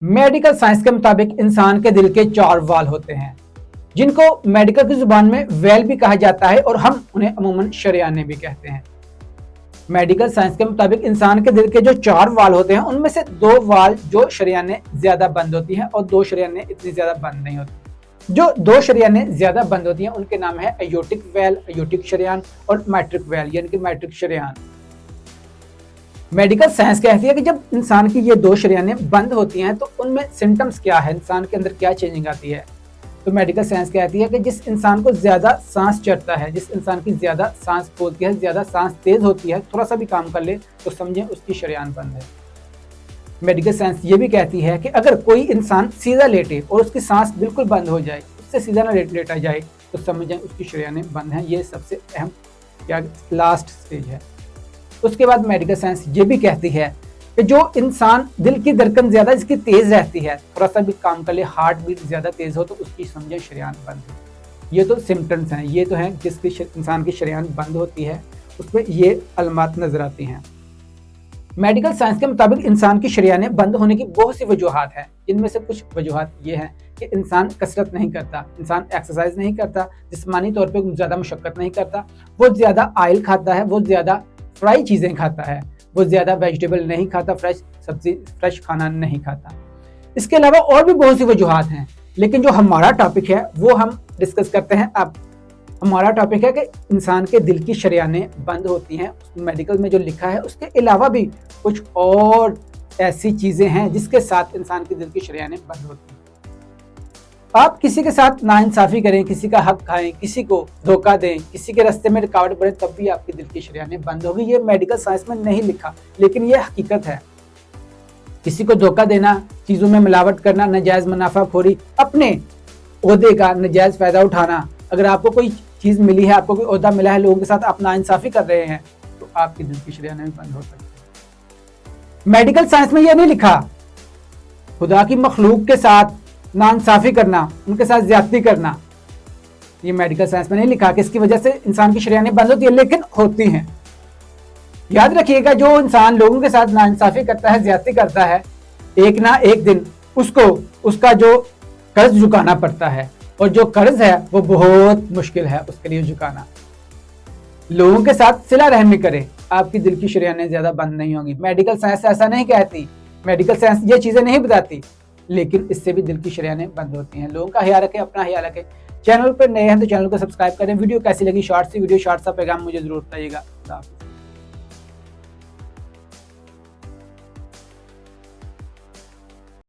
Medical science के मुताबिक इंसान के दिल के 4 वाल होते हैं, जिनको मेडिकल की जुबान में वेल भी कहा जाता है और हम उन्हें अमूमन शरियाने भी कहते हैं। मेडिकल साइंस के मुताबिक इंसान के दिल के जो 4 वाल होते हैं उनमें से 2 वाल जो शरियाने ज्यादा बंद होती हैं और 2 शरियाने इतनी ज्यादा बंद नहीं होती। जो 2 शरियाने ज्यादा बंद होती हैं उनके नाम है अयोटिक वेल, अयोटिक शरियान और मैट्रिक वेल यानी कि मैट्रिक शरियान। मेडिकल साइंस कहती है कि जब इंसान की ये 2 शरियानें बंद होती हैं तो उनमें सिम्टम्स क्या है, इंसान के अंदर क्या चेंजिंग आती है। तो मेडिकल साइंस कहती है कि जिस इंसान को ज्यादा सांस चढ़ता है, जिस इंसान की ज्यादा सांस फूलती है, ज्यादा सांस तेज होती है, थोड़ा सा भी काम कर ले तो समझें उसकी शरियान बंद है। मेडिकल साइंस ये भी कहती है कि अगर कोई इंसान सीधा लेटे और उसकी सांस बिल्कुल बंद हो जाए, उससे सीधा ना लेटा जाए तो समझें उसकी शरियानें बंद हैं। ये सबसे अहम या लास्ट स्टेज है। उसके बाद मेडिकल साइंस ये भी कहती है कि जो इंसान दिल की धड़कन ज्यादा इसकी तेज रहती है, थोड़ा सा भी काम कर ले, हार्ट बीट ज्यादा तेज हो तो उसकी समझे शरियान बंद है। ये तो सिम्टम्स हैं, ये तो हैं जिसकी इंसान की शरियान बंद होती है, उसमें ये अलामत नजर आती हैं। मेडिकल साइंस के मुताबिक इंसान की शरियानें बंद होने की बहुत सी वजूहात हैं। इनमें से कुछ वजूहात ये हैं कि इंसान कसरत नहीं करता, इंसान एक्सरसाइज नहीं करता, जिस्मानी तौर पर ज्यादा मशक्कत नहीं करता, वो ज्यादा ऑयल खाता है, वो ज्यादा फ्राई चीजें खाता है, वो ज्यादा वेजिटेबल नहीं खाता, फ्रेश सब्जी फ्रेश खाना नहीं खाता। इसके अलावा और भी बहुत सी वजूहात हैं, लेकिन जो हमारा टॉपिक है वो हम डिस्कस करते हैं। अब हमारा टॉपिक है कि इंसान के दिल की शरियानें बंद होती हैं। मेडिकल में जो लिखा है उसके अलावा भी कुछ और ऐसी चीजें हैं जिसके साथ इंसान के दिल की शरियानें बंद होती हैं। आप किसी के साथ नाइंसाफी करें, किसी का हक खाएं, किसी को धोखा दें, किसी के रास्ते में रुकावट पड़े, तब भी आपके दिल की शरियानें बंद होगी। ये मेडिकल साइंस में नहीं लिखा, लेकिन ये हकीकत है। किसी को धोखा देना, चीजों में मिलावट करना, नाजायज मुनाफाखोरी, अपने ओहदे का नाजायज फायदा उठाना, अगर आपको कोई चीज मिली है, आपको कोई ओहदा मिला है, लोगों के साथ आप नाइंसाफी कर रहे हैं तो आपके दिल की शरियानें भी बंद हो सकती है। मेडिकल साइंस में यह नहीं लिखा खुदा की मखलूक के साथ नाइंसाफी करना, उनके साथ ज्यादती करना, ये मेडिकल साइंस में नहीं लिखा कि इसकी वजह से इंसान की शरियानें बंद होती है, लेकिन होती हैं। याद रखिएगा, जो इंसान लोगों के साथ नाइंसाफी करता है, ज्यादती करता है, एक ना एक दिन उसको उसका जो कर्ज चुकाना पड़ता है, और जो कर्ज है वो बहुत मुश्किल है उसके लिए चुकाना। लोगों के साथ सिला रहमी करें, आपकी दिल की शरियानें ज्यादा बंद नहीं होंगी। मेडिकल साइंस ऐसा नहीं कहती, मेडिकल साइंस ये चीजें नहीं बताती, लेकिन इससे भी दिल की शरियानें बंद होती हैं। लोगों का ख्याल रखें, अपना ख्याल रखें। चैनल पर नए हैं तो चैनल को सब्सक्राइब करें। वीडियो कैसी लगी, शॉर्ट सी वीडियो, शॉर्ट सा पैगाम मुझे जरूर बताइएगा।